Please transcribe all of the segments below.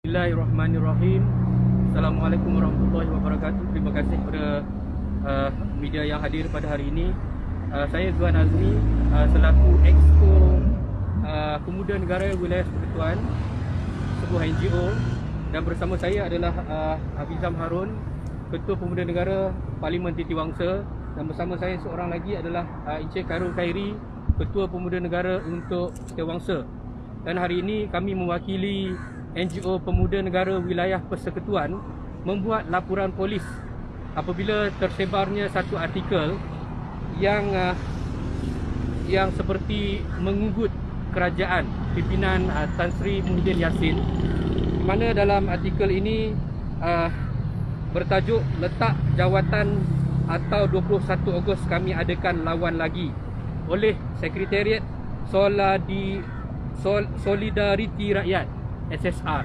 Bismillahirrahmanirrahim. Assalamualaikum warahmatullahi wabarakatuh. Terima kasih kepada media yang hadir pada hari ini. Saya Zuan Azmi selaku Exco Pemuda Negara Wilayah Persekutuan, sebuah NGO, dan bersama saya adalah Hafizam Harun, Ketua Pemuda Negara Parlimen Titiwangsa, dan bersama saya seorang lagi adalah Encik Khairul Khairi, Ketua Pemuda Negara untuk Titiwangsa. Dan hari ini kami mewakili NGO Pemuda Negara Wilayah Persekutuan membuat laporan polis apabila tersebarnya satu artikel yang seperti mengugut kerajaan pimpinan Tan Sri Muhyiddin Yassin, di mana dalam artikel ini bertajuk letak jawatan atau 21 Ogos kami adakan lawan lagi oleh Sekretariat Solidariti Rakyat SSR.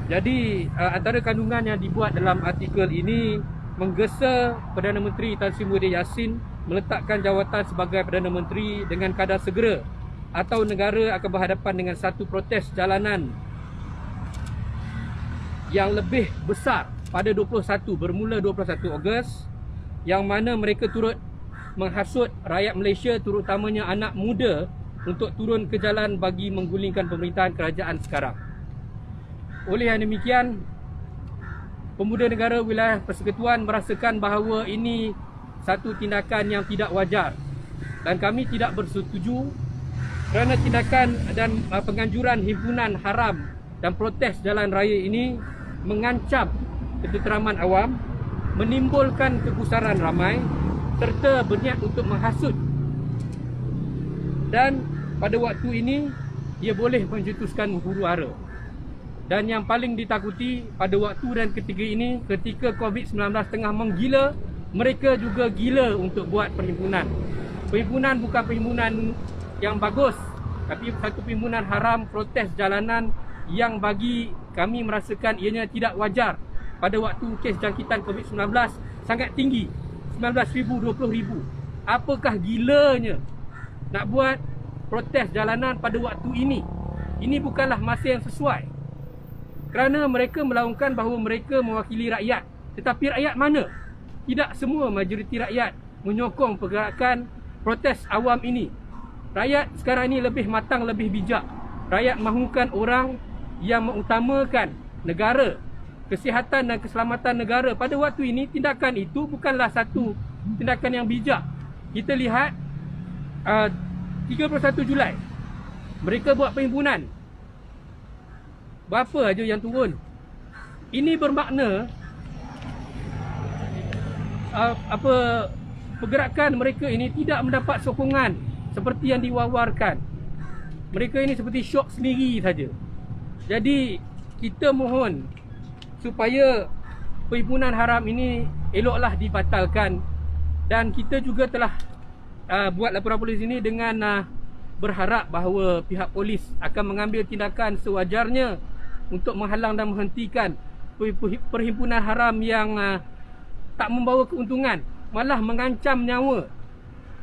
Jadi antara kandungan yang dibuat dalam artikel ini menggesa Perdana Menteri Tan Sri Muhyiddin Yassin meletakkan jawatan sebagai Perdana Menteri dengan kadar segera, atau negara akan berhadapan dengan satu protes jalanan yang lebih besar pada 21 bermula 21 Ogos, yang mana mereka turut menghasut rakyat Malaysia, terutamanya anak muda, untuk turun ke jalan bagi menggulingkan pemerintahan kerajaan sekarang. Oleh yang demikian, Pemuda Negara Wilayah Persekutuan merasakan bahawa ini satu tindakan yang tidak wajar, dan kami tidak bersetuju kerana tindakan dan penganjuran himpunan haram dan protes jalan raya ini mengancam ketenteraman awam, menimbulkan kegusaran ramai, serta berniat untuk menghasut. Dan pada waktu ini ia boleh mencetuskan huru-hara. Dan yang paling ditakuti pada waktu dan ketika ini, ketika COVID-19 tengah menggila, mereka juga gila untuk buat perhimpunan. Perhimpunan bukan perhimpunan yang bagus, tapi satu perhimpunan haram protes jalanan yang bagi kami merasakan ianya tidak wajar. Pada waktu kes jangkitan COVID-19 sangat tinggi, 19,000, 20,000. Apakah gilanya nak buat protes jalanan pada waktu ini? Ini bukanlah masa yang sesuai, kerana mereka melaungkan bahawa mereka mewakili rakyat. Tetapi rakyat mana? Tidak semua majoriti rakyat menyokong pergerakan protes awam ini. Rakyat sekarang ini lebih matang, lebih bijak. Rakyat mahukan orang yang mengutamakan negara, kesihatan dan keselamatan negara. Pada waktu ini, tindakan itu bukanlah satu tindakan yang bijak. Kita lihat 31 Julai mereka buat perhimpunan, berapa aja yang turun. Ini bermakna pergerakan mereka ini tidak mendapat sokongan seperti yang diwawarkan. Mereka ini seperti syok sendiri saja. Jadi kita mohon supaya perhimpunan haram ini eloklah dibatalkan. Dan kita juga telah buat laporan polis ini dengan berharap bahawa pihak polis akan mengambil tindakan sewajarnya untuk menghalang dan menghentikan perhimpunan haram yang tak membawa keuntungan, malah mengancam nyawa.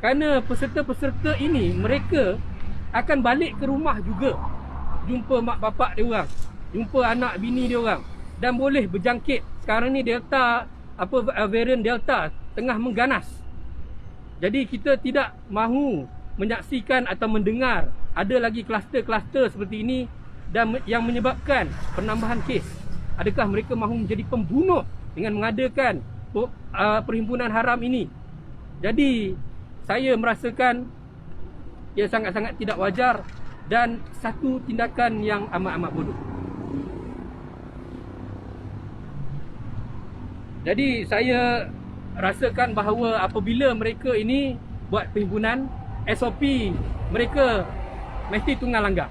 Kerana peserta-peserta ini mereka akan balik ke rumah juga, jumpa mak bapak dia orang, jumpa anak bini dia orang, dan boleh berjangkit. Sekarang ni varian Delta tengah mengganas. Jadi kita tidak mahu menyaksikan atau mendengar ada lagi kluster-kluster seperti ini dan yang menyebabkan penambahan kes. Adakah mereka mahu menjadi pembunuh dengan mengadakan perhimpunan haram ini? Jadi saya merasakan ia sangat-sangat tidak wajar dan satu tindakan yang amat-amat bodoh. Jadi saya rasakan bahawa apabila mereka ini buat perhimpunan, SOP mereka mesti tunggal langgar.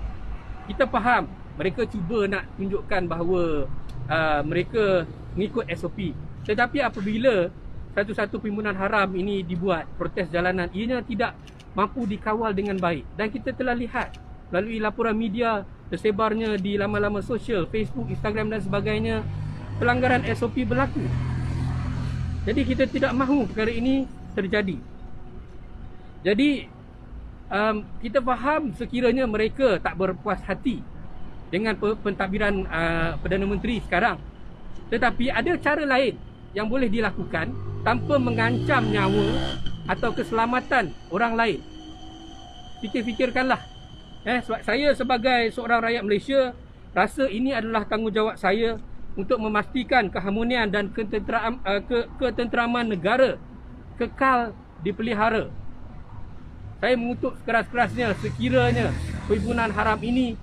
Kita faham mereka cuba nak tunjukkan bahawa mereka mengikut SOP. Tetapi apabila satu-satu perhimpunan haram ini dibuat protes jalanan, ianya tidak mampu dikawal dengan baik. Dan kita telah lihat melalui laporan media, tersebarnya di laman-laman sosial, Facebook, Instagram dan sebagainya, pelanggaran SOP berlaku. Jadi kita tidak mahu perkara ini terjadi. Jadi kita faham sekiranya mereka tak berpuas hati dengan pentadbiran Perdana Menteri sekarang. Tetapi ada cara lain yang boleh dilakukan tanpa mengancam nyawa atau keselamatan orang lain. Fikir-fikirkanlah. Saya sebagai seorang rakyat Malaysia rasa ini adalah tanggungjawab saya untuk memastikan keharmonian dan ketenteraman negara kekal dipelihara. Saya mengutuk sekeras-kerasnya sekiranya perhimpunan haram ini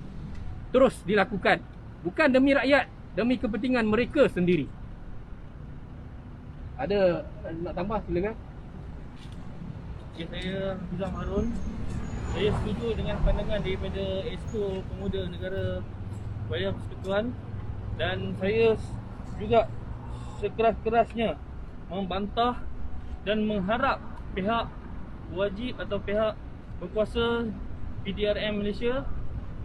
terus dilakukan. Bukan demi rakyat, demi kepentingan mereka sendiri. Ada nak tambah, silakan. Okay, saya Hizam Harun. Saya setuju dengan pandangan daripada Exco Pemuda Negara Wilayah Persekutuan, dan saya juga sekeras-kerasnya membantah dan mengharap pihak wajib atau pihak berkuasa PDRM Malaysia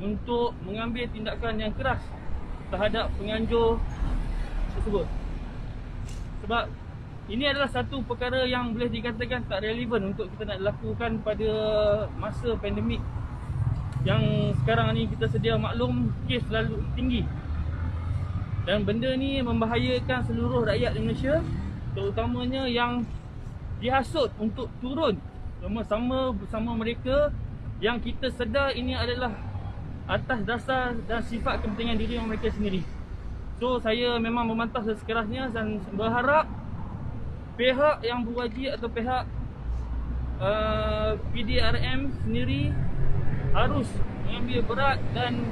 untuk mengambil tindakan yang keras terhadap penganjur tersebut. Sebab ini adalah satu perkara yang boleh dikatakan tak relevan untuk kita nak lakukan pada masa pandemik yang sekarang ni kita sedia maklum kes selalu tinggi. Dan benda ni membahayakan seluruh rakyat Malaysia, terutamanya yang dihasut untuk turun sama-sama bersama mereka yang kita sedar ini adalah atas dasar dan sifat kepentingan diri mereka sendiri. So saya memang membantah sekerasnya dan berharap pihak yang berwajib atau pihak PDRM sendiri harus mengambil berat dan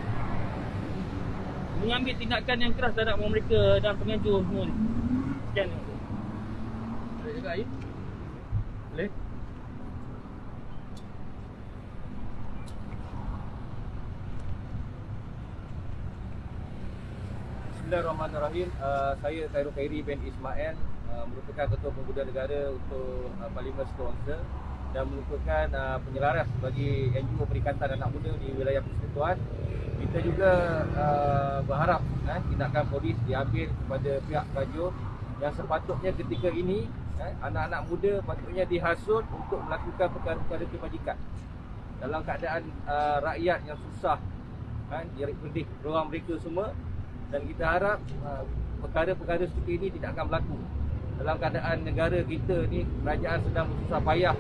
mengambil tindakan yang keras terhadap mereka dan penganjur semua ni. Sekian. Boleh juga, Ayu? Boleh? Bismillahirrahmanirrahim. Saya Khairul Khairi bin Ismail, merupakan Ketua Pemuda Negara untuk Parlimen Sponsor dan merupakan penyelaras bagi NGO Perikatan Anak Muda di wilayah Persekutuan. Kita juga berharap tindakan polis diambil kepada pihak penganjur yang sepatutnya ketika ini anak-anak muda patutnya dihasut untuk melakukan perkara-perkara kebajikan dalam keadaan rakyat yang susah, jerit pedih ruang mereka semua. Dan kita harap perkara-perkara seperti ini tidak akan berlaku dalam keadaan negara kita ni, kerajaan sedang bersusah payah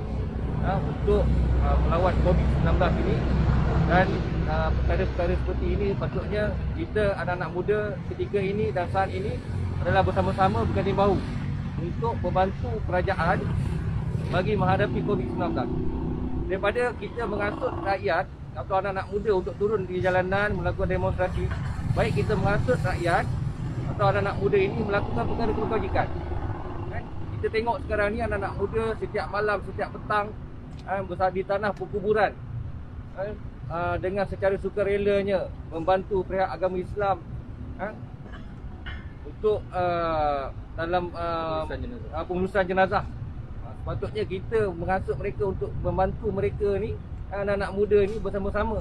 untuk melawan COVID-19 ini. Dan perkara-perkara seperti ini patutnya kita anak-anak muda ketika ini dan saat ini adalah bersama-sama berganding bahu untuk membantu kerajaan bagi menghadapi COVID-19. Daripada kita mengasut rakyat atau anak-anak muda untuk turun di jalanan melakukan demonstrasi, baik kita menghasut rakyat atau anak-anak muda ini melakukan perkara kebajikan. Kita tengok sekarang ni anak-anak muda setiap malam, setiap petang di tanah perkuburan dengan secara sukarelanya membantu pihak agama Islam untuk dalam pemulusan jenazah. Sepatutnya kita menghasut mereka untuk membantu mereka ni, anak-anak muda ni bersama-sama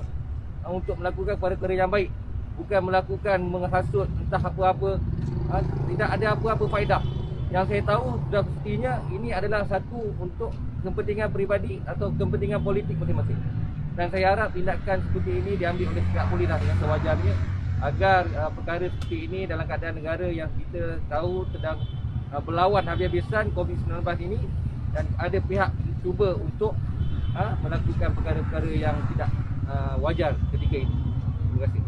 untuk melakukan perkara yang baik, bukan melakukan menghasut entah apa-apa. Tidak ada apa-apa faedah. Yang saya tahu sudah pastinya ini adalah satu untuk kepentingan peribadi atau kepentingan politik masing-masing. Dan saya harap tindakan seperti ini diambil oleh pihak polis dengan sewajarnya agar perkara seperti ini dalam keadaan negara yang kita tahu sedang berlawan habis-habisan COVID-19 ini, dan ada pihak cuba untuk melakukan perkara-perkara yang tidak wajar ketika ini. Terima kasih.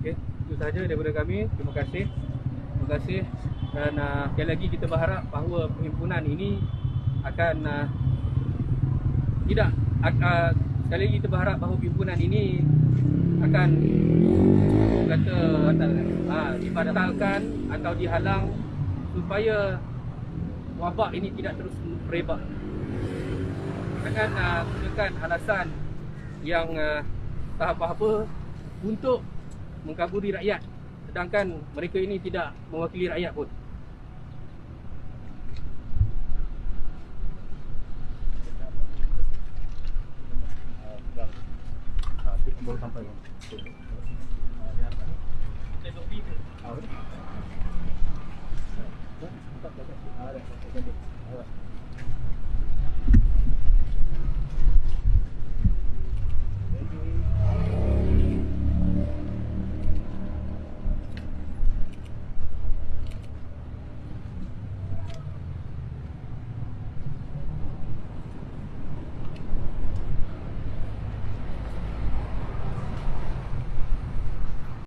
Okey, itu sahaja daripada kami. Terima kasih. Terima kasih. Dan sekali lagi kita berharap bahawa perhimpunan ini akan sekali lagi kita berharap bahawa perhimpunan ini akan dibatalkan atau dihalang supaya wabak ini tidak terus merebak. Jangan gunakan alasan yang tak apa-apa untuk mengkaburi rakyat, sedangkan mereka ini tidak mewakili rakyat pun. Baru sampai. Ada.